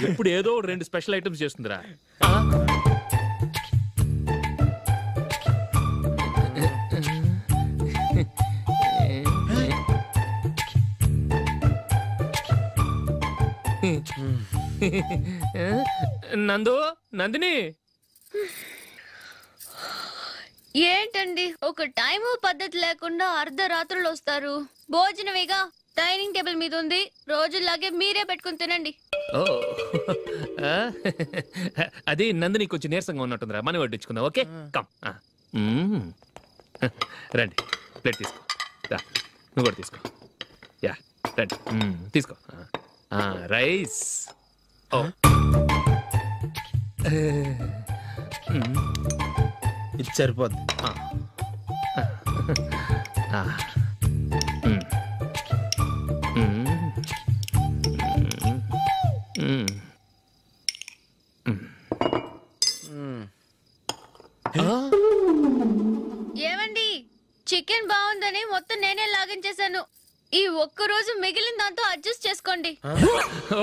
ఇప్పుడు ఏదో 2 special items చేస్తుందిరా. Nandini ఏంటండి ఒక టైము పద్ధతి లేకుండా అర్ధరాత్రులు వస్తారు? భోజనమేగా డైనింగ్ టేబుల్ మీద ఉంది, రోజులాగే మీరే పెట్టుకుని తినండి. అది నందిని కొంచెం నీరసంగా ఉన్నట్టుందిరా, మనం వడ్డించుకుందాం. Okay come. రండి, ప్లేట్ తీసుకో. నువ్వు కూడా తీసుకో. యా రండి, తీసుకో. రైస్. ఇది సరిపోద్ది. ఏమండి, చికెన్ బాగుందని మొత్తం నేనే లాగించేశాను. ఈ ఒక్క రోజు మిగిలిన దాంతో అడ్జస్ట్ చేసుకోండి.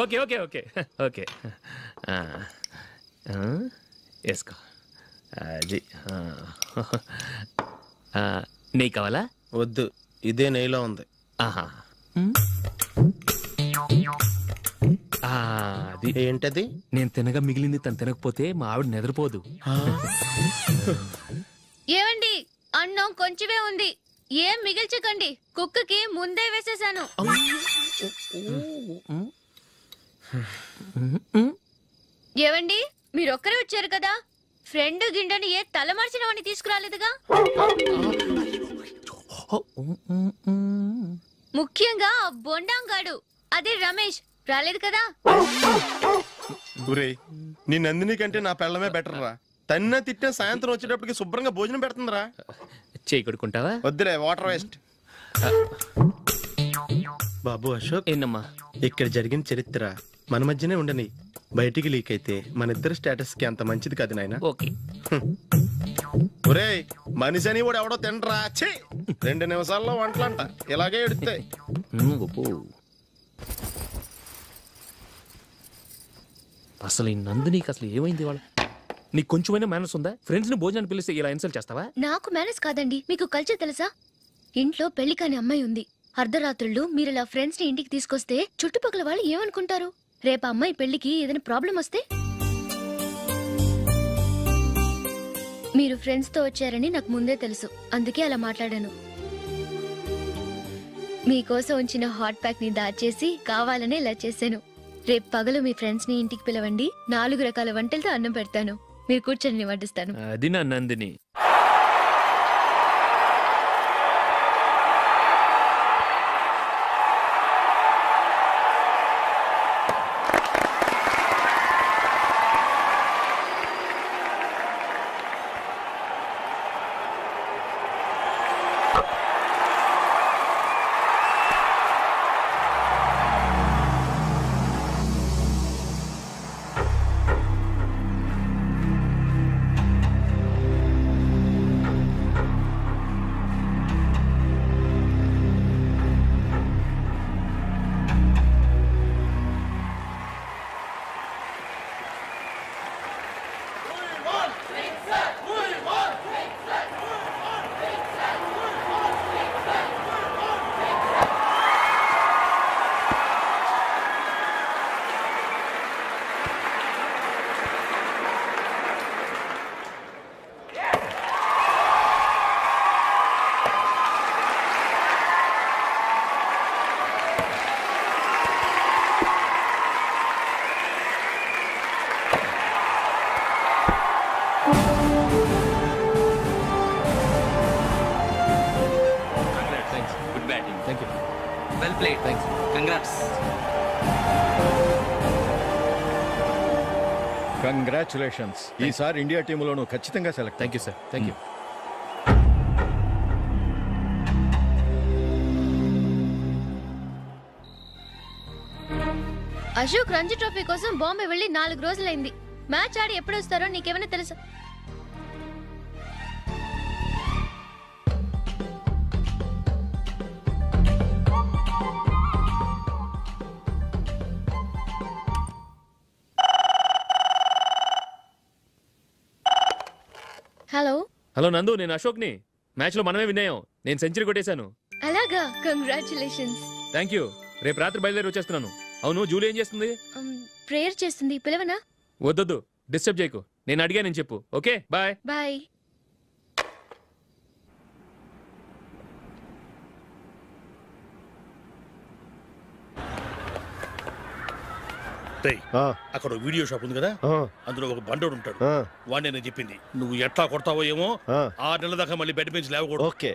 ఓకే ఓకే ఓకే ఓకే వేసుకో. అది నెయ్యి కావాలా? వద్దు, ఇదే నెయ్యిలో ఉంది. ఆహా, అది ఏంటది? నేను తినగా మిగిలింది తను తినకపోతే మా ఆవిడ నిద్రపోదు. ఏమండి, అన్నం కొంచెమే ఉంది, ఏం మిగిల్చకండి. కుక్కకి ముందే వేసేసాను. ఏవండి, మీరొక్కరే వచ్చారు కదా, ఫ్రెండ్ గిండెని ఏ తలమర్చిన వాడిని తీసుకురాలేదుగా? ముఖ్యంగా బొండాంగాడు, అదే రమేష్ రాలేదు కదా? నీ నందిని కంటే నా పెళ్ళమే బెటర్ రా. తన్న తిట్టే సాయంత్రం వచ్చేటప్పటికి శుభ్రంగా భోజనం పెడుతుందిరా. చేయి కొడుకుంటావా? వద్దులే, వాటర్ వేస్ట్. బాబు అశోక్, ఏంటమ్మా ఇక్కడ జరిగిన చరిత్ర మన మధ్యనే ఉండని, బయటికి లీక్ అయితే మన ఇద్దరు స్టేటస్ కి అంత మంచిది కాదు నాయన. ఓకే. ఒరేయ్, మనిషి అని కూడా ఎవడో తినరా. 2 నిమిషాల్లో వంటలంట ఇలాగే ఎడుతాయి. అసలు ఈ నందినికి అసలు ఏమైంది? వాళ్ళ నీకు కొంచెమైనా మేనస్ ఉందా? ఫ్రెండ్స్ ని భోజనాన్ని పిలిస్తే ఇలా ఇన్సల్ట్ చేస్తావా? నాకు మేనస్ కాదండి, మీకు కల్చర్ తెలుసా? ఇంట్లో పెళ్లి కాని అమ్మాయి ఉంది, అర్ధరాత్రుళ్ళు మీరు ఇలా ఫ్రెండ్స్ ని ఇంటికి తీసుకొస్తే చుట్టుపక్కల వాళ్ళు ఏమనుకుంటారు? రేపు అమ్మాయి పెళ్లికి ఏదైనా ప్రాబ్లం వస్తే? మీరు ఫ్రెండ్స్ తో వచ్చారని నాకు ముందే తెలుసు, అందుకే అలా మాట్లాడాను. మీకోసం ఉంచిన హాట్ ప్యాక్ ని దాచేసి కావాలనే ఇలా చేశాను. రేపు పగలు మీ ఫ్రెండ్స్ ని ఇంటికి పిలవండి, 4 రకాల వంటలతో అన్నం పెడతాను, మీరు కూర్చొని వడ్డిస్తాను. అది నా నందిని. కంగ్రాచులేషన్స్. ఈసారి ఇండియా టీంలోనూ ఖచ్చితంగా select. Thank you sir, thank you. Ashok Ranji trophy కోసం బాంబే వెళ్ళి 4 రోజులైంది. మ్యాచ్ ఆడి ఎప్పుడు వస్తారో నీకేమైనా తెలుసా? హలో నందు, నేను అశోక్ని. మ్యాచ్లో మనమే విన్నాయం. నేను సెంచరీ కొట్టేశాను. అలాగా, కంగ్రాచులేషన్స్. Thank you. రేపు రాత్రి బయలుదేరి వచ్చేస్తున్నాను. అవును, జూలీ ఏం చేస్తుంది? ప్రేయర్ చేస్తుంది, పిలవనా? వద్దొద్దు, డిస్టర్బ్ చేయకు. నేను అడిగానని చెప్పు. Okay, bye. బాయ్. అక్కడ వీడియో షాప్ ఉంది కదా, అందులో ఒక బండోడు ఉంటాడు. వాడిని నేను చెప్పింది నువ్వు ఎట్లా కొడతావో ఏమో. 6 నెలల దాకా మళ్ళీ బెడ్ బెంచ్ లేవకూడదు. ఓకే.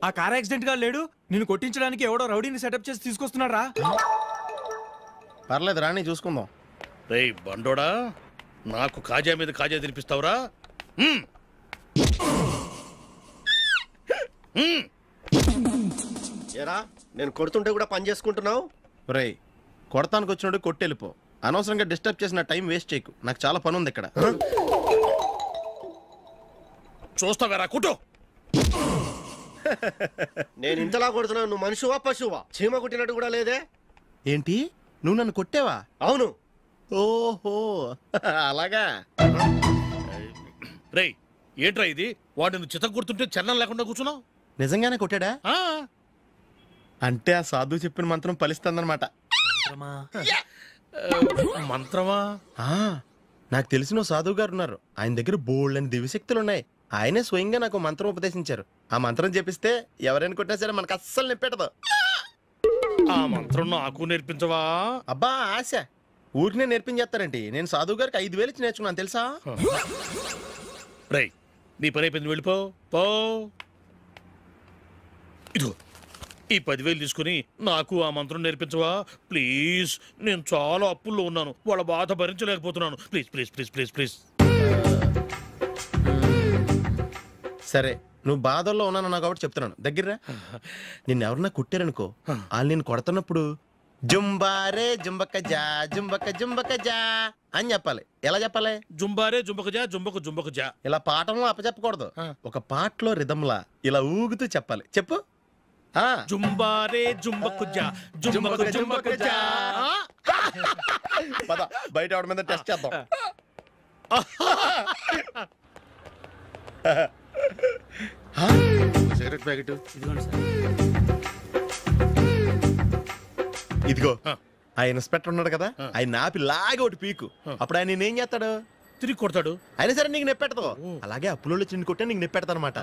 ఆ కార్ యాక్సిడెంట్ గా లేడు, నిన్ను కొట్టించడానికి ఎవడో రౌడీని సెటప్ చేసి తీసుకొస్తున్నారా? పర్లేదు రాని, చూసుకుందాం. రే బండోడా, నాకు కాజా మీద కాజా తినిపిస్తావురా? ఏరా, నేను కొడుతుంటే కూడా పని చేసుకుంటున్నావు? రేయ్, కొడతానికి వచ్చినట్టు కొట్టెళ్ళిపో. అనవసరంగా డిస్టర్బ్ చేసిన టైం వేస్ట్ చేయకు. నాకు చాలా పని ఉంది ఇక్కడ. చూస్తావేరా కుట్టు. నేను ఇంతలా కొడుతున్నావు, నువ్వు మనుషువా పశువా? చీమ కుట్టినట్టు కూడా లేదే. ఏంటి, నువ్వు నన్ను కొట్టావా? అవును. ఓహో అలాగా. రే ఏంట్రా ఇది? వాడు నువ్వు చిత్త గుర్తుంటే చలనం లేకుండా కూర్చున్నావు. నిజంగానే కొట్టాడా? అంటే ఆ సాధువు చెప్పిన మంత్రం ఫలిస్తుందన్నమాట. మంత్రమా? నాకు తెలిసిన సాధువు గారు ఉన్నారు. ఆయన దగ్గర బోల్డ్ అని దివ్యశక్తులు ఉన్నాయి. ఆయనే స్వయంగా నాకు మంత్రం ఉపదేశించారు. ఆ మంత్రం చెప్పిస్తే ఎవరైనా కొట్టినా సరే మనకు అస్సలు నిప్పెట్టదు. ఆ మంత్రం నాకు నేర్పించవా? అబ్బా ఆశ, ఊరినే నేర్పించేస్తారండి. నేను సాధువు గారికి 5,000 ఇచ్చి నేర్చుకున్నాను తెలుసా? రై నీ పని అయిపోయింది, వెళ్ళిపో పో. ఇదిగో ఈ 10,000 తీసుకుని నాకు ఆ మంత్రం నేర్పించవా ప్లీజ్? నేను చాలా అప్పుల్లో ఉన్నాను, వాళ్ళ బాధ భరించలేకపోతున్నాను. Please please please please please. సరే, నువ్వు బాధల్లో ఉన్నాను నాకు కాబట్టి చెప్తున్నాను. దగ్గర నిన్ను ఎవరన్నా కుట్టారనుకో, వాళ్ళు నేను కొడుతున్నప్పుడు జుంబారే జుంబక జా జుంబక జుంబక జా అని చెప్పాలి. ఎలా చెప్పాలి? జుంబారే జుంబక జా జుంబకు జుంబకు జా. ఇలా పాఠంలో అప్పచెప్పకూడదు. ఒక పాటలో రిధంలా ఇలా ఊగుతూ చెప్పాలి. చెప్పు. జుంబారే జుంబకు జా జుంబకు జుంబకు జా. పద బయట ఆవిడ మీద టెస్ట్ చేద్దాం. సిగరెట్ ప్యాకెట్ ఇదిగో. ఆ ఇన్స్పెక్టర్ ఉన్నాడు కదా, ఆయన ఆపి లాగే ఒకటి పీకు. అప్పుడు ఆయన నేనేం చేస్తాడు? తిరిగి కొడతాడు. అయినా సరే నీకు నెప్పెడతావు. అలాగే అప్పులో చిన్న కొట్టే నీకు నెప్పెడతా అనమాట.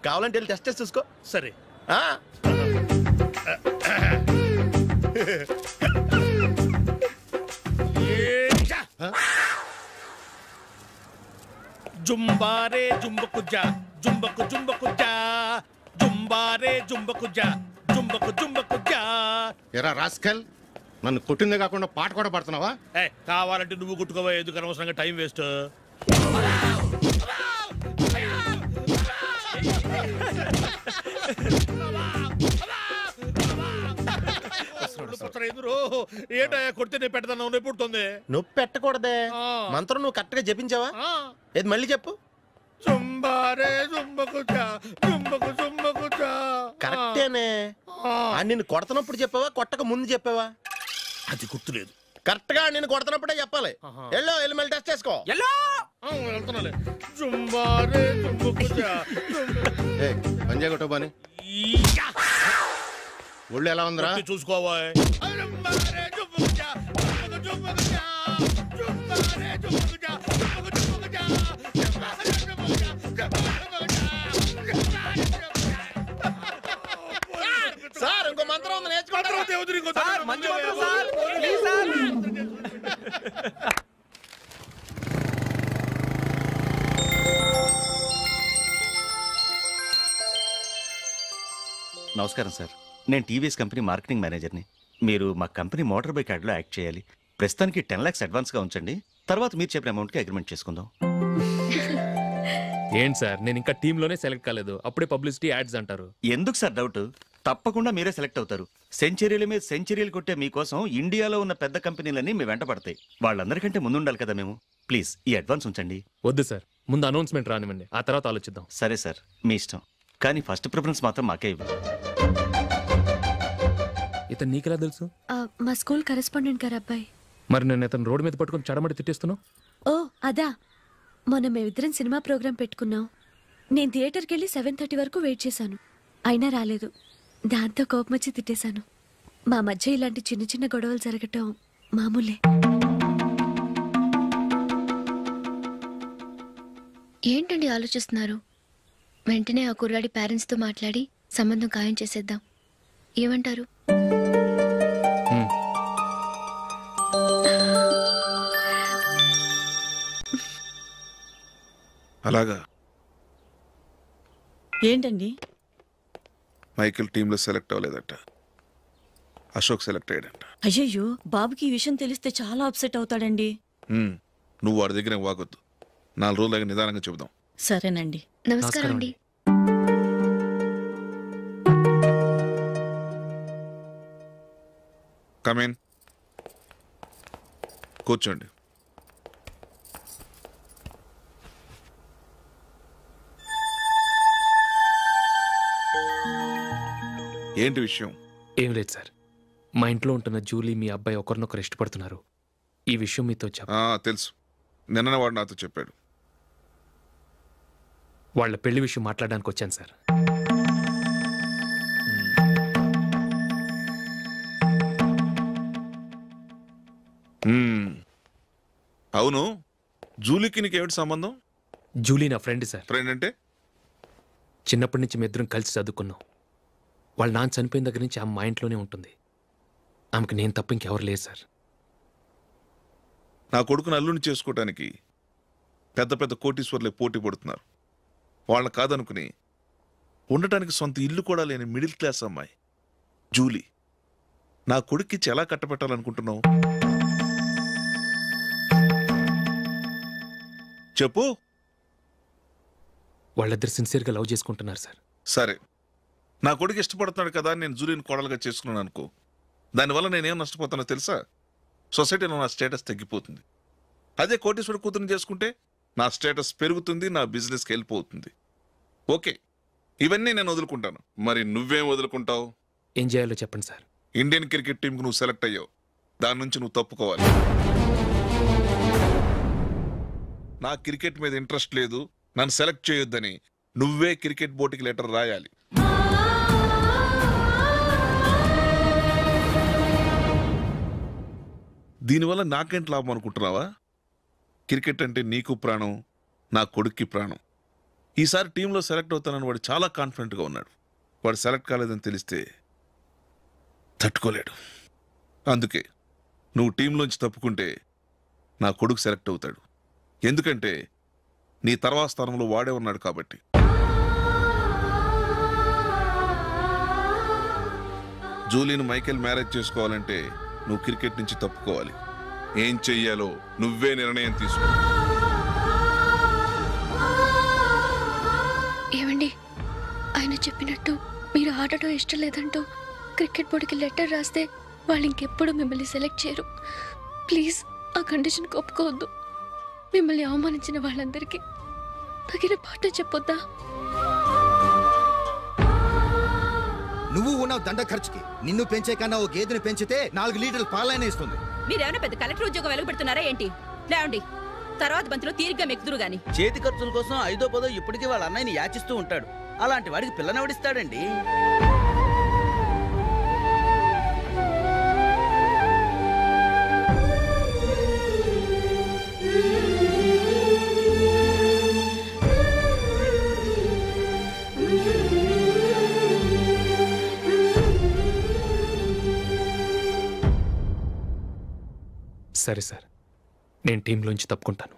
కావాలంటే వెళ్ళి టెస్ట్ చేసి చూసుకో. సరే. జుంబారే జుంబకు జా జుంబకు జుంబకు జా జుంబారే జుంబకు జా జుంబకు జుంబకు జా. ఎరా రాస్కల్, నన్ను కొట్టిందే కాకుండా పాట కూడా పడుతున్నావా? కావాలంటే నువ్వు కొట్టుకోవా, ఎందుకు అనవసరంగా టైం వేస్ట్. ఏంటయ్యా కొడితే నేను పెడతాను, నొప్పి పుడుతుంది. నొప్పి పెట్టకూడదే. మంత్రం నువ్వు కరెక్ట్ గా జపించావా? ఏది మళ్ళీ చెప్పు. జుంబారే జుంబకు జా జుంబకు జుంబకు జా. కరెక్టేనే. నిన్ను కొడుతున్నప్పుడు చెప్పావా, కొట్టక ముందు చెప్పావా? అది గుర్తులేదు. కరెక్ట్ గా నేను కొడుతున్నప్పుడే చెప్పాలి. వెళ్ళి మళ్ళీ టెస్ట్ చేసుకో. వెళ్తున్నాలే. జుంబారే జుంబకు జా. పంజా కొట్టబాని ఒళ్ళు ఎలా ఉందిరా చూసుకోవా. సార్ ఇంకో మంత్రం ఉంది, నేర్చుకుంటారు. నమస్కారం సార్, నేను టీవీఎస్ కంపెనీ మార్కెటింగ్ మేనేజర్ని. మీరు మా కంపెనీ మోటార్ బైక్ యాడ్లో యాక్ట్ చేయాలి. ప్రస్తుతానికి 10 lakhs అడ్వాన్స్గా ఉంచండి, తర్వాత మీరు చెప్పిన అమౌంట్కి అగ్రిమెంట్ చేసుకుందాం. ఏంటి సార్, నేను ఇంకా టీంలోనే సెలెక్ట్ కాలేదు, అప్పుడే పబ్లిసిటీ యాడ్స్ అంటారు. ఎందుకు సార్ డౌట్? తప్పకుండా మీరే సెలెక్ట్ అవుతారు. సెంచరీల మీద సెంచరీలు కొట్టే మీకోసం ఇండియాలో ఉన్న పెద్ద కంపెనీలన్నీ మీ వెంట పడతాయి. వాళ్ళందరికంటే ముందుండాలి కదా మేము. ప్లీజ్ ఈ అడ్వాన్స్ ఉంచండి. వద్దు సార్, ముందు అనౌన్స్మెంట్ రానివ్వండి, ఆ తర్వాత ఆలోచిద్దాం. సరే సార్, మీ ఇష్టం, కానీ ఫస్ట్ ప్రిఫరెన్స్ మాత్రం మాకే ఇవ్వండి. ఇతను నీకెలా తెలుసు? మా స్కూల్ కరెస్పాండెంట్ గారు అబ్బాయి. మరి నేను ఇతను రోడ్డు మీద పట్టుకుని చడమడి తిట్టేస్తున్నావు. ఓ అదా, మొన్న మేమిద్దరం సినిమా ప్రోగ్రాం పెట్టుకున్నాం. నేను థియేటర్కి వెళ్ళి 7:30 వరకు వెయిట్ చేశాను, అయినా రాలేదు. దాంతో కోపం వచ్చి తిట్టేశాను. మా మధ్య ఇలాంటి చిన్న చిన్న గొడవలు జరగటం మామూలే. ఏంటండి ఆలోచిస్తున్నారు? వెంటనే ఆ కుర్రాడి పేరెంట్స్తో మాట్లాడి సంబంధం ఖాయం చేసేద్దాం. ఏమంటారు? అలాగా? ఏంటండి? మైకిల్ టీంలో సెలెక్ట్ అవ్వలేదట, అశోక్ సెలెక్ట్ అయ్యాడంట. అయ్యయ్యో, బాబుకి ఈ విషయం తెలిస్తే చాలా అప్సెట్ అవుతాడండి. నువ్వు వాడి దగ్గర వాగొద్దు, 4 రోజులు నిదానంగా చెబుదాం. సరేనండి. నమస్కారం అండి. కమేన్, కూర్చోండి. ఏంటి విషయం? ఏం లేదు సార్, మా ఇంట్లో ఉంటున్న జూలీ మీ అబ్బాయి ఒకరినొకరు ఇష్టపడుతున్నారు. ఈ విషయం మీతో తెలుసు, నిన్న వాడు నాతో చెప్పాడు. వాళ్ళ పెళ్లి విషయం మాట్లాడడానికి వచ్చాను సార్. అవును, జూలీకి నీకేమిటి సంబంధం? జూలీ నా ఫ్రెండ్ సార్. ఫ్రెండ్ అంటే? చిన్నప్పటి నుంచి మీ ఇద్దరం కలిసి చదువుకున్నాం. వాళ్ళ నాన్న చనిపోయిన దగ్గర నుంచి ఆమె మా ఇంట్లోనే ఉంటుంది. ఆమెకు నేను తప్ప ఇంకెవరు లేదు సార్. నా కొడుకును అల్లుని చేసుకోవటానికి పెద్ద పెద్ద కోటీశ్వర్లే పోటీ పడుతున్నారు. వాళ్ళని కాదనుకుని ఉండటానికి సొంత ఇల్లు కూడా లేని మిడిల్ క్లాస్ అమ్మాయి జూలీ నా కొడుక్కిచ్చి ఎలా కట్టబెట్టాలనుకుంటున్నావు? చెప్పు. వాళ్ళిద్దరు సిన్సియర్గా లవ్ చేసుకుంటున్నారు సార్. సరే, నా కొడుకు ఇష్టపడుతున్నాడు కదా అని నేను జూలీని కోడలుగా చేసుకున్నాను అనుకో, దానివల్ల నేనేం నష్టపోతానో తెలుసా? సొసైటీలో నా స్టేటస్ తగ్గిపోతుంది. అదే కోటీశ్వరుడు కూతురుని చేసుకుంటే నా స్టేటస్ పెరుగుతుంది, నా బిజినెస్కి వెళ్ళిపోతుంది. ఓకే, ఇవన్నీ నేను వదులుకుంటాను. మరి నువ్వేం వదులుకుంటావు? ఏం చేయాలో చెప్పండి సార్. ఇండియన్ క్రికెట్ టీంకి నువ్వు సెలెక్ట్ అయ్యావు, దాని నుంచి నువ్వు తప్పుకోవాలి. నా క్రికెట్ మీద ఇంట్రెస్ట్ లేదు, నన్ను సెలెక్ట్ చేయొద్దని నువ్వే క్రికెట్ బోర్డుకి లెటర్ రాయాలి. దీనివల్ల నాకేంటి లాభం అనుకుంటున్నావా? క్రికెట్ అంటే నీకు ప్రాణం, నా కొడుక్కి ప్రాణం. ఈసారి టీంలో సెలెక్ట్ అవుతానని వాడు చాలా కాన్ఫిడెంట్గా ఉన్నాడు. వాడు సెలెక్ట్ కాలేదని తెలిస్తే తట్టుకోలేడు. అందుకే నువ్వు టీంలోంచి తప్పుకుంటే నా కొడుకు సెలెక్ట్ అవుతాడు. ఎందుకంటే నీ తర్వాత స్థానంలో వాడే ఉన్నాడు కాబట్టి. జూలీని మైకేల్ మ్యారేజ్ చేసుకోవాలంటే నువ్వు క్రికెట్ నుంచి తప్పుకోవాలి. ఏం చెయ్యాలో నువ్వే నిర్ణయం తీసుకో. ఏమండి, ఆయన చెప్పినట్టు మీరు ఆడటం ఇష్టం లేదంటూ క్రికెట్ బోర్డుకి లెటర్ రాస్తే వాళ్ళు ఇంకెప్పుడు మిమ్మల్ని సెలెక్ట్ చేయరు. ప్లీజ్ ఆ కండిషన్కి ఒప్పుకోవద్దు. మిమ్మల్ని అవమానించిన వాళ్ళందరికీ తగిన పాఠం చెప్పొద్దా? నువ్వు ఉన్నావు దండ ఖర్చుకి. నిన్ను పెంచే కన్నా ఓ గేదెని పెంచితే 4 లీటర్ల పాలైనా ఇస్తుంది. మీరేమైనా పెద్ద కలెక్టర్ ఉద్యోగం వెలుగుపెడుతున్నారా ఏంటి? లేవండి, తర్వాత బంతిలో తీరిగ్గా మెక్కుదురు గాని. చేతి ఖర్చుల కోసం 5ో 10ో ఇప్పటికీ వాళ్ళ అన్నయ్యని యాచిస్తూ ఉంటాడు. అలాంటి వాడికి పిల్లనవడిస్తాడండి. సరే సార్, నేను టీంలోంచి తప్పుకుంటాను.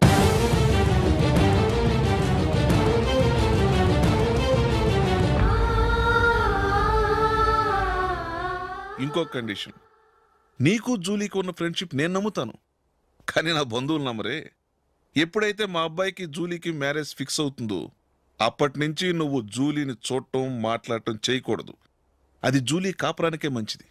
ఇంకో కండిషన్, నీకు జూలీకి ఉన్న ఫ్రెండ్షిప్ నేను నమ్ముతాను, కానీ నా బంధువులు నమ్మరే. ఎప్పుడైతే మా అబ్బాయికి జూలీకి మ్యారేజ్ ఫిక్స్ అవుతుందో అప్పటి నుంచి నువ్వు జూలీని చూడటం మాట్లాడటం చేయకూడదు. అది జూలీ కాపురానికే మంచిది.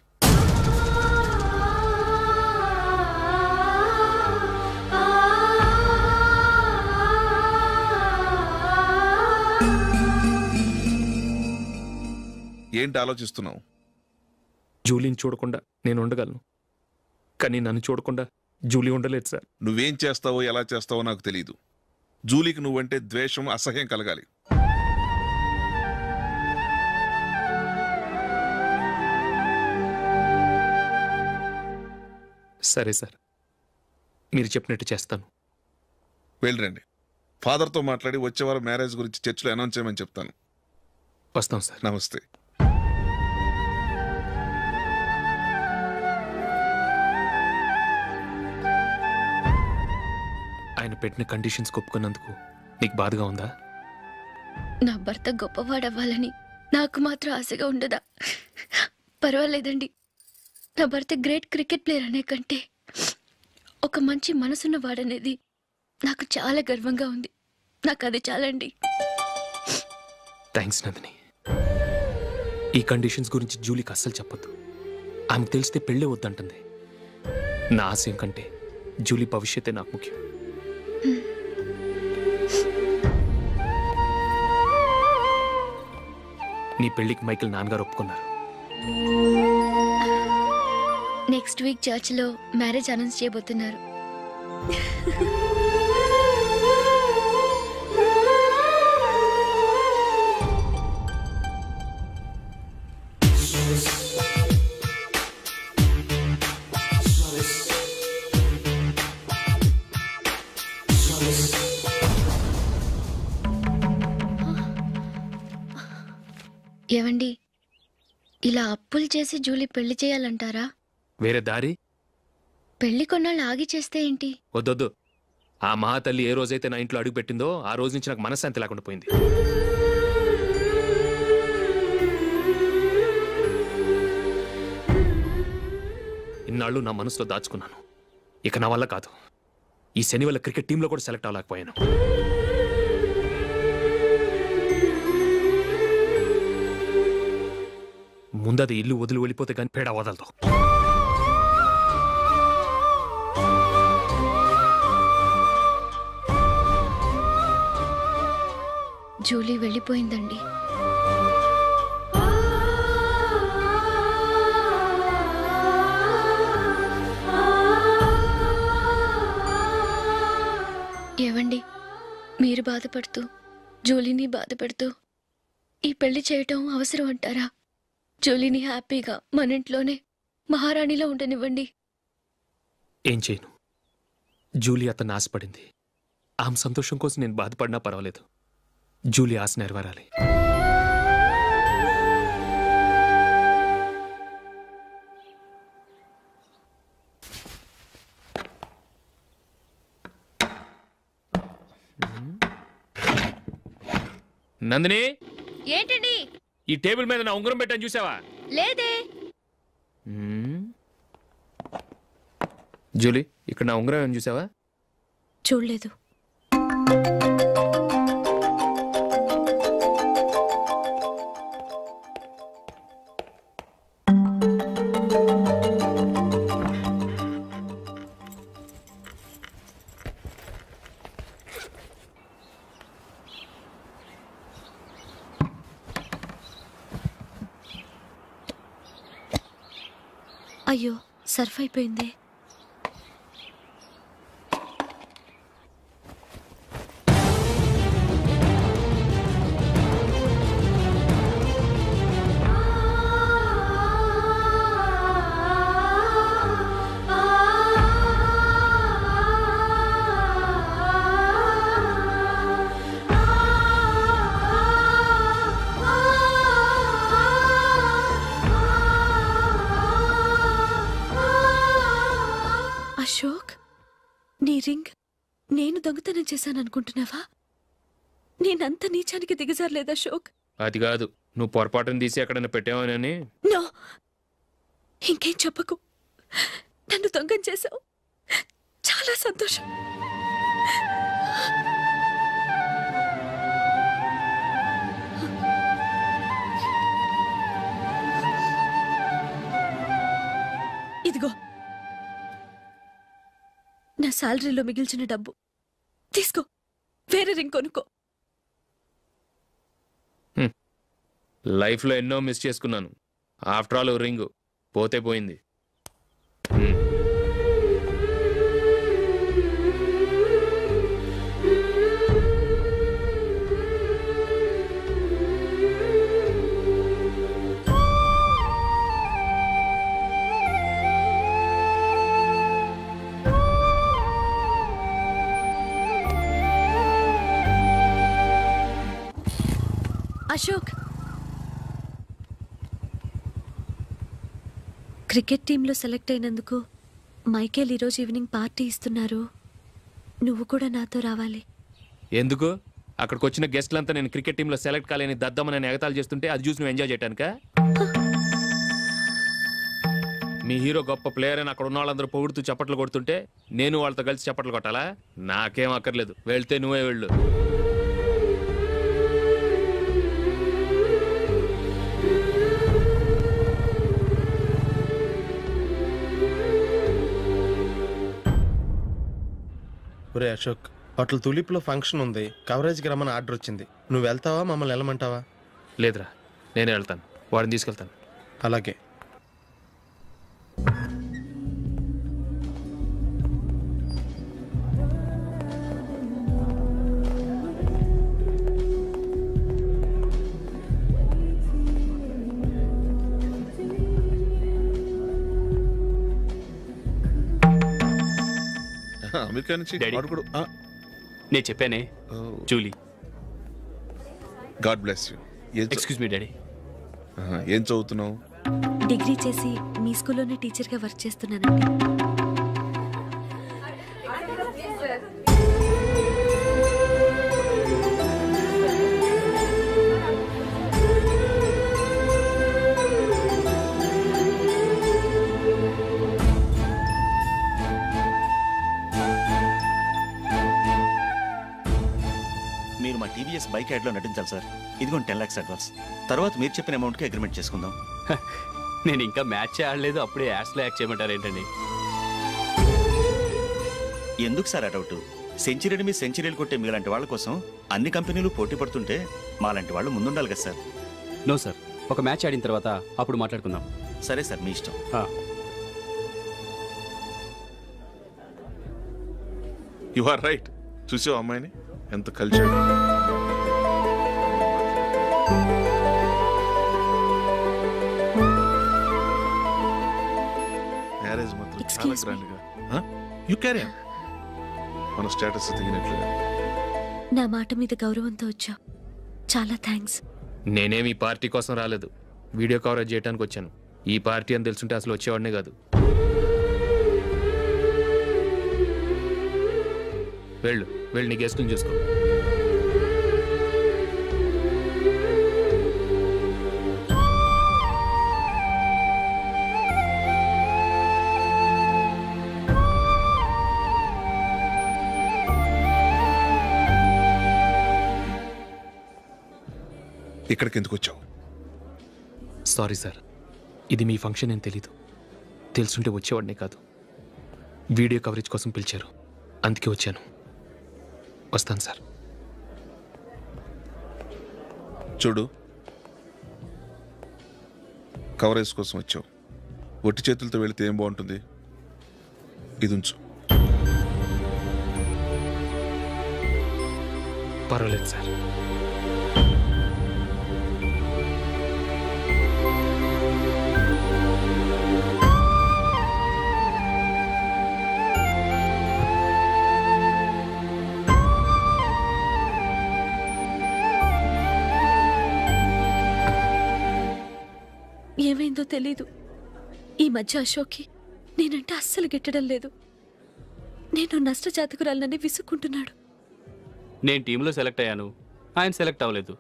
ఏంటి ఆలోచిస్తున్నావు? జూలీని చూడకుండా నేను ఉండగలను, కానీ నన్ను చూడకుండా జూలీ ఉండలేదు సార్. నువ్వేం చేస్తావో ఎలా చేస్తావో నాకు తెలియదు. జూలీకి నువ్వంటే ద్వేషం, అసహ్యం కలగాలి. సరే సార్, మీరు చెప్పినట్టు చేస్తాను. వెళ్ళరండి. ఫాదర్తో మాట్లాడి వచ్చే వారం మ్యారేజ్ గురించి చర్చిలో అనౌన్స్ చేయమని చెప్తాను. వస్తాం సార్. నమస్తే. ఆయన పెట్టిన కండిషన్స్ ఒప్పుకున్నందుకు నీకు బాధగా ఉందా? నా భర్త గొప్పవాడవ్వాలని నాకు మాత్రం ఆశగా ఉండదా? పర్వాలేదండి. నా భర్త గ్రేట్ క్రికెట్ ప్లేయర్ అనే కంటే ఒక మంచి మనసున్న వాడనేది నాకు చాలా గర్వంగా ఉంది. నాకు అది చాలండి. థ్యాంక్స్ నందిని. ఈ కండిషన్స్ గురించి జూలీకి అస్సలు చెప్పొద్దు. ఆమెకు తెలిస్తే పెళ్ళే వద్దంటుంది. నా ఆశయం కంటే జూలీ భవిష్యత్తే నాకు ముఖ్యం. నీ పెళ్లికి మైకిల్ నాన్నగారు ఒప్పుకున్నారు. నెక్స్ట్ వీక్ చర్చ్లో మ్యారేజ్ అనౌన్స్ చేయబోతున్నారు. ఏవండి, ఇలా అప్పులు చేసి జూలీ పెళ్లి చేయాలంటారా? వేరే దారి? పెళ్లి కొన్నాళ్ళు ఆగి చేస్తే ఏంటి? వద్దొద్దు. ఆ మహాతల్లి ఏ రోజైతే నా ఇంట్లో అడుగు పెట్టిందో ఆ రోజు నుంచి నాకు మనశ్శాంతి లేకుండా పోయింది. ఇన్నాళ్ళు నా మనసులో దాచుకున్నాను. ఇక నా వల్ల కాదు. ఈ శని వల్ల క్రికెట్ టీంలో కూడా సెలెక్ట్ అవ్వలేకపోయాను. ముందది ఇల్లు వదిలి వెళ్ళిపోతే కానీ పేడ వదలదు. జూలీ వెళ్ళిపోయిందండి. ఏవండి, మీరు బాధపడుతూ జూలీని బాధపడుతూ ఈ పెళ్లి చేయటం అవసరం అంటారా? జూలీని హ్యాపీగా మన ఇంట్లోనే మహారాణిలో ఉండనివ్వండి. ఏం చేయను? జూలీ అతన్ని ఆశపడింది. ఆమె సంతోషం కోసం నేను బాధపడినా పర్వాలేదు. జూలీ ఆశ నెరవేరాలి. నందిని, ఏంటండి? ఈ టేబుల్ మీద నా ఉంగరం పెట్టని చూసావా? లేదే. జూలీ, ఇక్కడ నా ఉంగరం ఏమని చూసావా? చూడలేదు. అయ్యో, సర్ఫ్ అయిపోయిందే. అశోక్, నీ రింగ్ నేను దొంగతనం చేశాననుకుంటున్నావా? నేనంత నీచానికి దిగజారలేదు అశోక్. అది కాదు, నువ్వు పొరపాటును తీసి ఎక్కడైనా పెట్టావని. నో, ఇంకేం చెప్పకు. నన్ను దొంగం చేశావు. చాలా సంతోషం. ఇదిగో నా శాలరీలో మిగిల్చిన డబ్బు తీసుకో. వేరే రింగ్ కొనుక్కో. లైఫ్లో ఎన్నో మిస్ చేసుకున్నాను. ఆఫ్టర్ ఆల్ రింగ్ పోతే పోయింది. అశోక్, క్రికెట్ టీంలో సెలెక్ట్ అయినందుకు మైకేల్ ఈరోజు ఈవినింగ్ పార్టీ ఇస్తున్నారు. నువ్వు కూడా నాతో రావాలి. ఎందుకు? అక్కడికి వచ్చిన గెస్ట్లంతా నేను క్రికెట్ టీంలో సెలెక్ట్ కాలేని దద్దమని ఎగతాలు చేస్తుంటే అది చూసి నువ్వు ఎంజాయ్ చేయటానికా? మీ హీరో గొప్ప ప్లేయర్ అని అక్కడ ఉన్న వాళ్ళందరూ పొగుడుతూ చప్పట్లు కొడుతుంటే నేను వాళ్ళతో కలిసి చప్పట్లు కొట్టాలా? నాకేం అక్కర్లేదు, వెళ్తే నువ్వే వెళ్ళు. ఒరే అశోక్, హోటల్ తులిప్లో ఫంక్షన్ ఉంది, కవరేజ్కి రమ్మని ఆర్డర్ వచ్చింది. నువ్వు వెళ్తావా, మమ్మల్ని వెళ్ళమంటావా? లేదురా, నేనే వెళ్తాను, వాడిని తీసుకెళ్తాను. అలాగే. అమెరికా నుంచి నేను చెప్పానే, Julie. God bless you. Excuse me daddy. ఏం చదువుతున్నావు? డిగ్రీ చేసి మీ స్కూల్లోనే టీచర్గా వర్క్ చేస్తున్నానండి. మీరు మా టీవీఎస్ బైక్ యాడ్లో నటించాలి సార్. ఇదిగోండి 10 lakhs అడ్వాన్స్. తర్వాత మీరు చెప్పిన అమౌంట్కి అగ్రిమెంట్ చేసుకుందాం. నేను ఇంకా మ్యాచ్ ఆడలేదు, అప్పుడే యాడ్స్లో యాక్ట్ చేయమంటారు ఏంటండి? ఎందుకు సార్ ఆ డౌట్? సెంచరీని మీ సెంచరీలు కొట్టే మీలాంటి వాళ్ళ కోసం అన్ని కంపెనీలు పోటీ పడుతుంటే మాలాంటి వాళ్ళు ముందుండాలి కదా సార్. నో సార్, ఒక మ్యాచ్ ఆడిన తర్వాత అప్పుడు మాట్లాడుకుందాం. సరే సార్, మీ ఇష్టం. You are right. చూసావు అమ్మాయిని ఎంత కల్చర్. మ్యారేజ్ మాత్రం చాలా గ్రాండ్గా. You carry on. మన స్టేటస్ దిగినట్లుగా. నా మాట మీద గౌరవంతో వచ్చావు, చాలా థ్యాంక్స్. నేనేమి ఈ పార్టీ కోసం రాలేదు, వీడియో కవరేజ్ చేయడానికి వచ్చాను. ఈ పార్టీ అని తెలుసుంటే అసలు వచ్చేవాడినే కాదు. వెళ్ళు, వెళ్ళి నీ గెస్ట్ని చూసుకో. ఇక్కడికి ఎందుకు వచ్చావు? సారీ సార్, ఇది మీ ఫంక్షన్ అని తెలీదు. తెలుసుంటే వచ్చేవాడినే కాదు. వీడియో కవరేజ్ కోసం పిలిచారు, అందుకే వచ్చాను. వస్తాను సార్. చూడు, కవరేజ్ కోసం వచ్చావు. ఒట్టి చేతులతో వెళితే ఏం బాగుంటుంది? ఇది ఉంచు. పర్వాలేదు సార్. ఏమైందో తెలీదు, ఈ మధ్య అశోక్కి నేనంటే అస్సలు గిట్టడం లేదు. నేను నష్టజాతకురాలనని విసుక్కుంటున్నాడు. నేను టీంలో సెలెక్ట్ అయ్యాను, ఆయన సెలెక్ట్ అవ్వలేదు.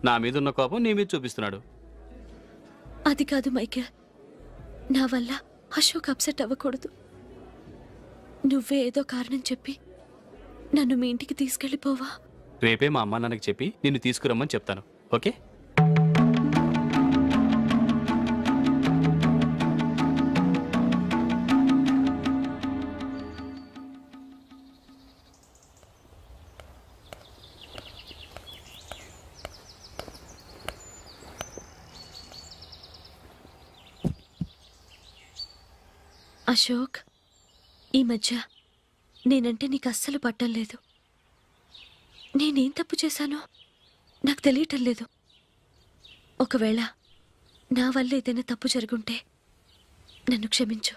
నా మీద ఉన్న కోపం నీ మీద చూపిస్తున్నాడు. అది కాదు మైకేల్, నా వల్ల అశోక్ అప్సెట్ అవ్వకూడదు. నువ్వే ఏదో కారణం చెప్పి నన్ను మీ ఇంటికి తీసుకెళ్ళిపోవా? రేపే మా అమ్మ నాన్నకి చెప్పి నిన్ను తీసుకురమ్మని చెప్తాను, ఓకే? అశోక్, ఈ మధ్య నేనంటే నీకు అస్సలు పట్టం లేదు. నేనేం తప్పు చేశానో నాకు తెలియటం లేదు. ఒకవేళ నా వల్ల ఏదైనా తప్పు జరుగుంటే నన్ను క్షమించు.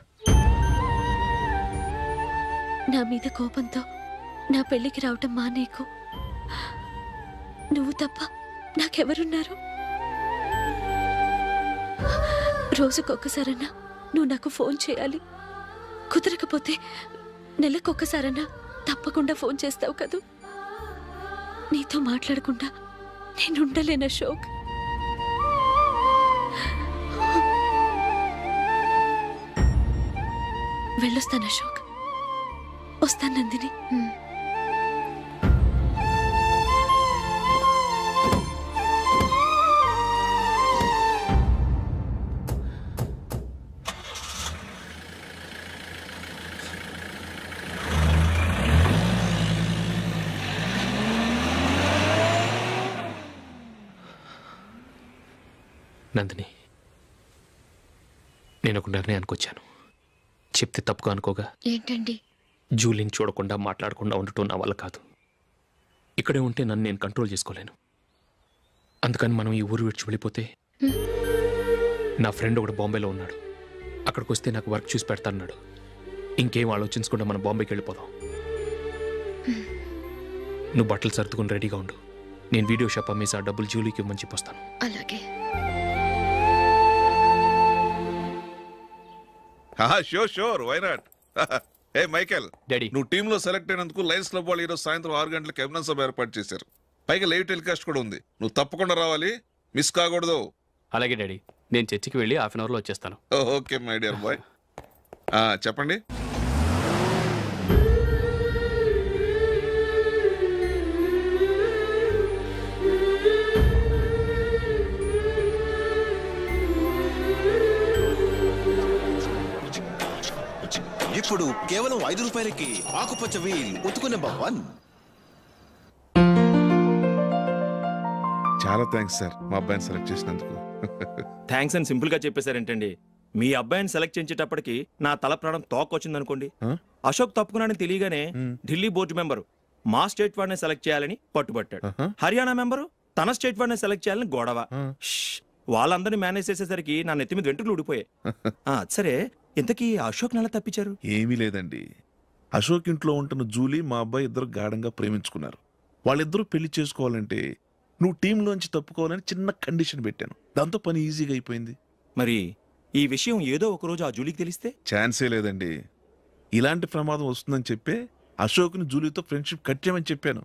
నా మీద కోపంతో నా పెళ్ళికి రావటం మానేకు. నువ్వు తప్ప నాకెవరున్నారు? రోజుకొక్కసారన్నా నువ్వు నాకు ఫోన్ చేయాలి. కుదరకపోతే నెలకొక్కసారన్నా తప్పకుండా ఫోన్ చేస్తావు కదూ. నీతో మాట్లాడకుండా నేను ఉండలేను అశోక్. వెళ్ళొస్తాను అశోక్. వస్తాను నందిని. నందిని, నేను ఒక నిర్ణయానికి వచ్చాను. చెప్తే తప్పుగా అనుకోగా. ఏంటండి? జూలీని చూడకుండా మాట్లాడకుండా ఉండటం నా వల్ల కాదు. ఇక్కడే ఉంటే నన్ను నేను కంట్రోల్ చేసుకోలేను. అందుకని మనం ఈ ఊరు విడిచి వెళ్ళిపోతే, నా ఫ్రెండ్ ఒకడు బాంబేలో ఉన్నాడు, అక్కడికి వస్తే నాకు వర్క్ చూసి పెడతాన్నాడు. ఇంకేం ఆలోచించకుండా మనం బాంబేకి వెళ్ళిపోదాం. నువ్వు బట్టలు సర్దుకుని రెడీగా ఉండు. నేను వీడియో షాప్ అమ్మేసి ఆ డబ్బులు జూలీకి ఇవ్వమని చెప్పొస్తాను. అలాగే. Sure why not. Hey Michael, daddy, నువ్వు టీంలో సెలెక్ట్ అయినందుకు లయన్స్ క్లబ్ వాళ్ళు ఈరోజు సాయంత్రం 6 గంటలకు అభినందన సభ ఏర్పాటు చేశారు. పైగా లైవ్ టెలికాస్ట్ కూడా ఉంది. నువ్వు తప్పకుండా రావాలి, మిస్ కాకూడదు. అలాగే డాడీ, నేను చర్చికి వెళ్ళి హాఫ్ అన్ అవర్లో వచ్చేస్తాను. Okay my dear bye. చెప్పండి. ఇప్పుడు కేవలం 5 రూపాయలకి ఆకుపచ్చ వీల్ ఉతుకు నెంబర్ 1. చాలా థ్యాంక్స్ సార్, మా అబ్బాయిని సెలెక్ట్ చేసినందుకు. థ్యాంక్స్ అని సింపుల్ గా చెప్పేశారేంటండి? మీ అబ్బాయిని సెలెక్ట్ చేసేటప్పటికి నా తల ప్రాణం తోకొచ్చింది అనుకోండి. అశోక్ తప్పుకున్నాడని తెలియగానే ఢిల్లీ బోర్డు మెంబరు మా స్టేట్ వాడిని సెలెక్ట్ చేయాలని పట్టుబట్టాడు. హర్యానా మెంబరు తన స్టేట్ వాడిని సెలెక్ట్ చేయాలని గొడవ. వాళ్ళందరినీ మేనేజ్ చేసేసరికి నా నెత్తి మీద వెంట్రుకలు ఊడిపోయాయి. సరే, ఇంతకీ అశోక్ నెల తప్పించారు? ఏమీ లేదండి. అశోక్ ఇంట్లో ఉంటున్న జూలీ మా అబ్బాయి ఇద్దరు గాఢంగా ప్రేమించుకున్నారు. వాళ్ళిద్దరూ పెళ్లి చేసుకోవాలంటే నువ్వు టీంలోంచి తప్పుకోవాలని చిన్న కండిషన్ పెట్టాను. దాంతో పని ఈజీగా అయిపోయింది. మరి ఈ విషయం ఏదో ఒక రోజు ఆ జూలీకి తెలిస్తే? ఛాన్సే లేదండి. ఇలాంటి ప్రమాదం వస్తుందని చెప్పే అశోక్ని జూలీతో ఫ్రెండ్షిప్ కట్ చేయమని చెప్పాను.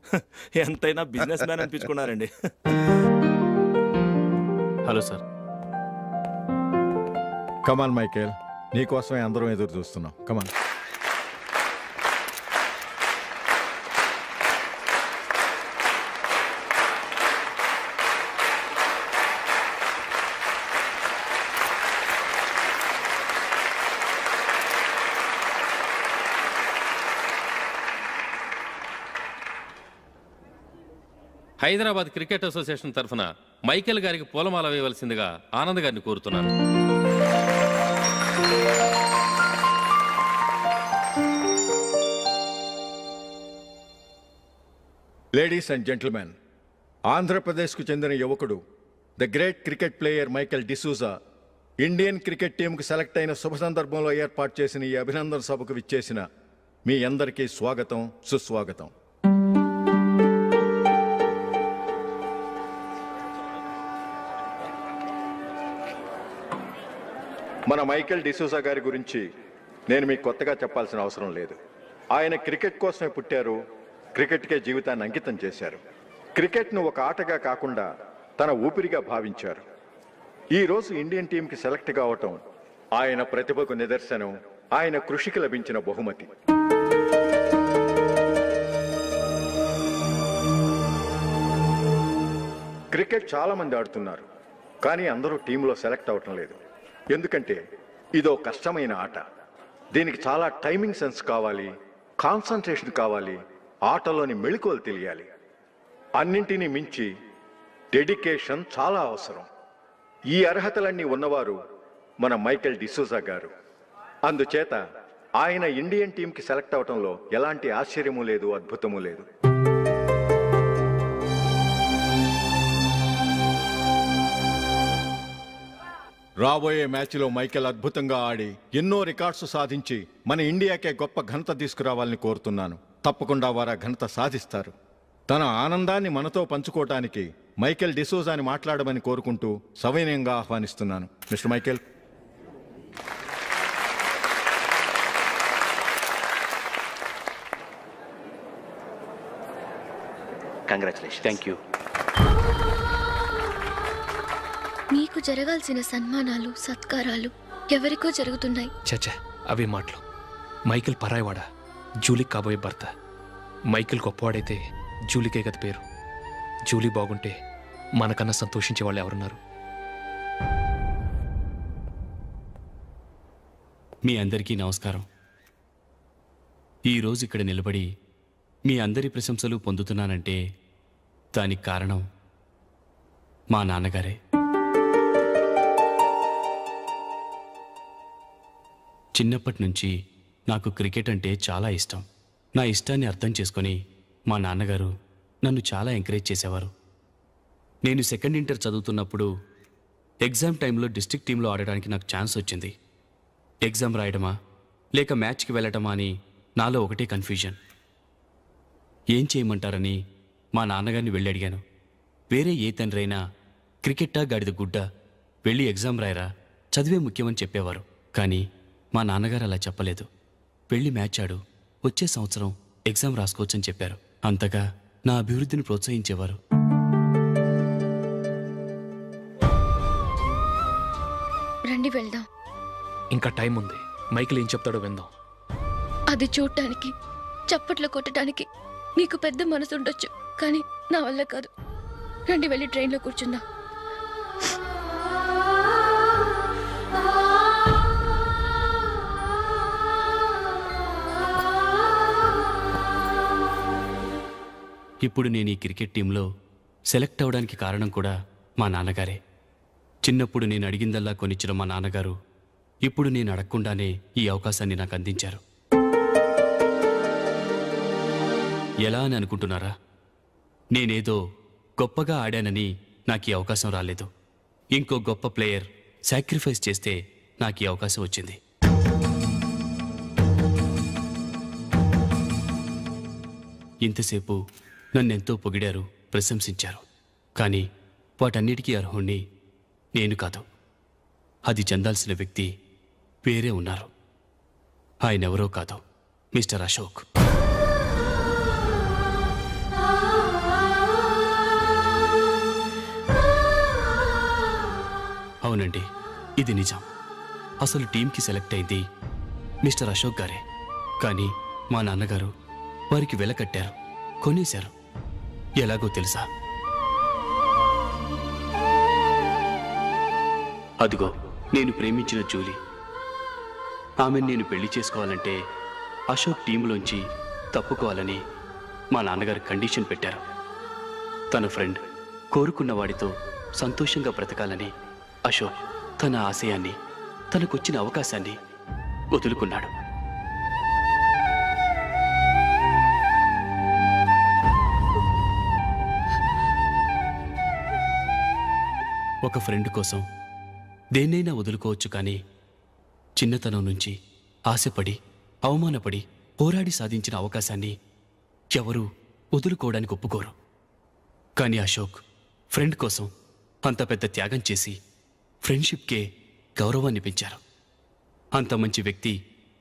ఎంతైనా బిజినెస్ మ్యాన్ అనిపించుకున్నారండి. Hello sir. కమాన్ మైకేల్, నీకోసమే అందరం ఎదురు చూస్తున్నాం. కమాన్. హైదరాబాద్ క్రికెట్ అసోసియేషన్ తరఫున మైకేల్ గారికి పూలమాల వేయవలసిందిగా ఆనంద్ గారిని కోరుతున్నాను. లేడీస్ అండ్ జెంటిల్మెన్, ఆంధ్రప్రదేశ్కు చెందిన యువకుడు the great cricket player Michael D'Souza Indian cricket టీంకు సెలెక్ట్ అయిన శుభ సందర్భంలో ఏర్పాటు చేసిన ఈ అభినందన సభకు విచ్చేసిన మీ అందరికీ స్వాగతం, సుస్వాగతం. మన మైకేల్ డిసూజా గారి గురించి నేను మీకు కొత్తగా చెప్పాల్సిన అవసరం లేదు. ఆయన క్రికెట్ కోసమే పుట్టారు, క్రికెట్కే జీవితాన్ని అంకితం చేశారు. క్రికెట్ను ఒక ఆటగా కాకుండా తన ఊపిరిగా భావించారు. ఈరోజు ఇండియన్ టీంకి సెలెక్ట్ కావటం ఆయన ప్రతిభకు నిదర్శనం, ఆయన కృషికి లభించిన బహుమతి. క్రికెట్ చాలా మంది ఆడుతున్నారు, కానీ అందరూ టీంలో సెలెక్ట్ అవటం లేదు. ఎందుకంటే ఇదో కష్టమైన ఆట. దీనికి చాలా టైమింగ్ సెన్స్ కావాలి, కాన్సన్ట్రేషన్ కావాలి, ఆటలోని మెళకువలు తెలియాలి. అన్నింటినీ మించి డెడికేషన్ చాలా అవసరం. ఈ అర్హతలన్నీ ఉన్నవారు మన మైకేల్ డిసూజా గారు. అందుచేత ఆయన ఇండియన్ టీంకి సెలెక్ట్ అవటంలో ఎలాంటి ఆశ్చర్యమూ లేదు, అద్భుతమూ లేదు. రాబోయే మ్యాచ్లో మైకేల్ అద్భుతంగా ఆడి ఎన్నో రికార్డ్స్ సాధించి మన ఇండియాకే గొప్ప ఘనత తీసుకురావాలని కోరుతున్నాను. తప్పకుండా వారు ఆ ఘనత సాధిస్తారు. తన ఆనందాన్ని మనతో పంచుకోవటానికి మైకేల్ డిసోజాని మాట్లాడమని కోరుకుంటూ సవినయంగా ఆహ్వానిస్తున్నాను. Mister Michael. Congratulation. Thank you. మీకు జరగాల్సిన సన్మానాలు సత్కారాలు ఎవరికో జరుగుతున్నాయి. చచ్చా, అవే మాటలు. మైకేల్ పరాయవాడా, జూలీకి కాబోయే భర్త. మైకేల్ గొప్పవాడైతే జూలీకే కదా పేరు. జూలీ బాగుంటే మనకన్నా సంతోషించే వాళ్ళు ఎవరున్నారు? మీ అందరికీ నమస్కారం. ఈరోజు ఇక్కడ నిలబడి మీ అందరి ప్రశంసలు పొందుతున్నానంటే దానికి కారణం మా నాన్నగారే. చిన్నప్పటి నుంచి నాకు క్రికెట్ అంటే చాలా ఇష్టం. నా ఇష్టాన్ని అర్థం చేసుకొని మా నాన్నగారు నన్ను చాలా ఎంకరేజ్ చేసేవారు. నేను సెకండ్ ఇంటర్ చదువుతున్నప్పుడు ఎగ్జామ్ టైంలో డిస్ట్రిక్ట్ టీంలో ఆడడానికి నాకు ఛాన్స్ వచ్చింది. ఎగ్జామ్ రాయడమా లేక మ్యాచ్కి వెళ్ళటమా అని నాలో ఒకటే కన్ఫ్యూజన్. ఏం చేయమంటారని మా నాన్నగారిని వెళ్ళి అడిగాను. వేరే ఏ తండ్రైనా క్రికెట్టా గాడిద గుడ్డ, వెళ్ళి ఎగ్జామ్ రాయరా, చదివే ముఖ్యమని చెప్పేవారు. కానీ మా నాన్నగారు అలా చెప్పలేదు. వెళ్ళి మ్యాచ్ ఆడు, వచ్చే సంవత్సరం ఎగ్జామ్ రాసుకోవచ్చని చెప్పారు. అంతగా నా అభివృద్ధిని ప్రోత్సహించేవారు. రండి వెళ్దాం. ఇంకా టైం ఉంది. మైకేల్ ఏం చెప్తాడో విందాం. అది చూడటానికి, చప్పట్లు కొట్టడానికి మీకు పెద్ద మనసు ఉండొచ్చు, కానీ నా వల్ల కాదు. రండి వెళ్ళి ట్రైన్లో కూర్చుందాం. ఇప్పుడు నేను ఈ క్రికెట్ టీంలో సెలెక్ట్ అవడానికి కారణం కూడా మా నాన్నగారే. చిన్నప్పుడు నేను అడిగిందల్లా కొనిచ్చిన మా నాన్నగారు ఇప్పుడు నేను అడగకుండానే ఈ అవకాశాన్ని నాకు అందించారు. ఎలా అని అనుకుంటున్నారా? నేనేదో గొప్పగా ఆడానని నాకు ఈ అవకాశం రాలేదు. ఇంకో గొప్ప ప్లేయర్ సాక్రిఫైస్ చేస్తే నాకు ఈ అవకాశం వచ్చింది. ఇంతసేపు నన్నెంతో పొగిడారు, ప్రశంసించారు. కానీ వాటన్నిటికీ అర్హుణ్ణి నేను కాదు. అది చెందాల్సిన వ్యక్తి వేరే ఉన్నారు. ఆయనెవరో కాదు, మిస్టర్ అశోక్. అవునండి, ఇది నిజం. అసలు టీంకి సెలెక్ట్ అయింది మిస్టర్ అశోక్ గారే. కానీ మా నాన్నగారు వారికి వెల కట్టారు, కొనేశారు. ఎలాగో తెలుసా? అదిగో నేను ప్రేమించిన జూలీ. ఆమెను నేను పెళ్లి చేసుకోవాలంటే అశోక్ టీంలోంచి తప్పుకోవాలని మా నాన్నగారు కండిషన్ పెట్టారు. తన ఫ్రెండ్ కోరుకున్న వాడితో సంతోషంగా బ్రతకాలని అశోక్ తన ఆశయాన్ని, తనకొచ్చిన అవకాశాన్ని వదులుకున్నాడు. ఒక ఫ్రెండ్ కోసం దేన్నైనా వదులుకోవచ్చు, కానీ చిన్నతనం నుంచి ఆశపడి, అవమానపడి, పోరాడి సాధించిన అవకాశాన్ని ఎవరూ వదులుకోవడానికి ఒప్పుకోరు. కానీ అశోక్ ఫ్రెండ్ కోసం అంత పెద్ద త్యాగం చేసి ఫ్రెండ్షిప్కే గౌరవాన్ని పెంచారు. అంత మంచి వ్యక్తి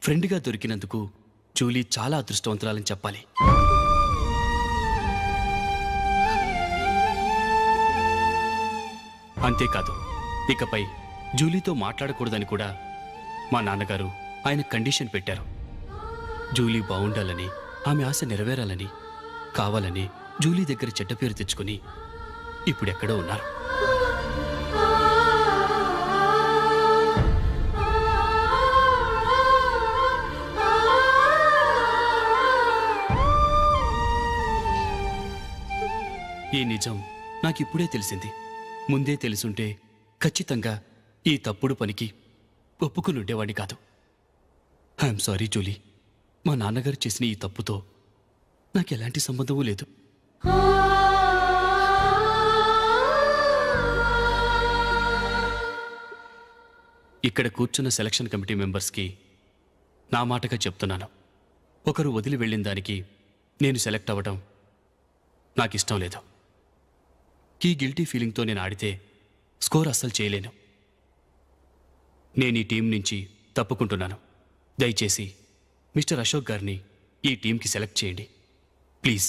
ఫ్రెండ్గా దొరికినందుకు జూలీ చాలా అదృష్టవంతురాలని చెప్పాలి. అంతేకాదు, ఇకపై జూలీతో మాట్లాడకూడదని కూడా మా నాన్నగారు ఆయన కండిషన్ పెట్టారు. జూలీ బాగుండాలని, ఆమె ఆశ నెరవేరాలని, కావాలని జూలీ దగ్గర చెడ్డ పేరు తెచ్చుకుని ఇప్పుడెక్కడో ఉన్నారు. ఈ నిజం నాకిప్పుడే తెలిసింది. ముందే తెలుసుంటే ఖచ్చితంగా ఈ తప్పుడు పనికి ఒప్పుకుని ఉండేవాడిని కాదు. I'm sorry Julie. మా నాన్నగారు చేసిన ఈ తప్పుతో నాకు ఎలాంటి సంబంధమూ లేదు. ఇక్కడ కూర్చున్న సెలక్షన్ కమిటీ మెంబర్స్కి నా మాటగా చెప్తున్నాను. ఒకరు వదిలి వెళ్ళిన దానికి నేను సెలెక్ట్ అవ్వడం నాకు ఇష్టం లేదు. ఈ గిల్టీ ఫీలింగ్తో నేను ఆడితే స్కోర్ అస్సలు చేయలేను. నేను ఈ టీం నుంచి తప్పుకుంటున్నాను. దయచేసి మిస్టర్ అశోక్ గారిని ఈ టీంకి సెలెక్ట్ చేయండి ప్లీజ్.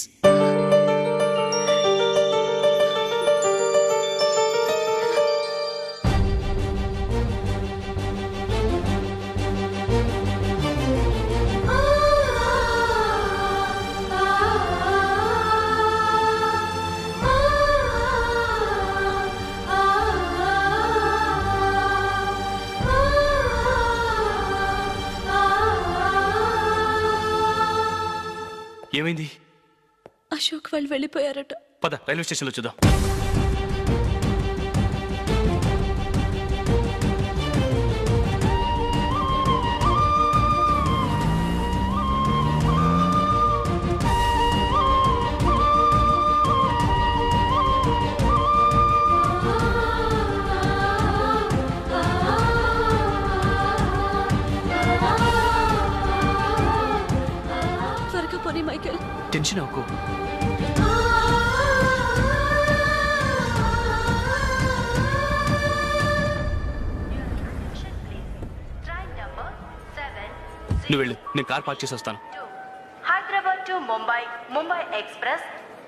ఏమైంది? అశోక్ వాళ్ళు వెళ్ళిపోయారట. పద రైల్వే స్టేషన్లో చూద్దాం. త్వరగా పోనీ మైకేల్. టెన్షన్ అవ్వకు. నువ్వు వెళ్ళు, నేను కార్ పార్క్ చేసి వస్తాను. Hyderabad to Mumbai, Mumbai Express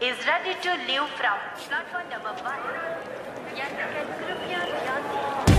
is ready to leave from platform number 1. Yes, you can group your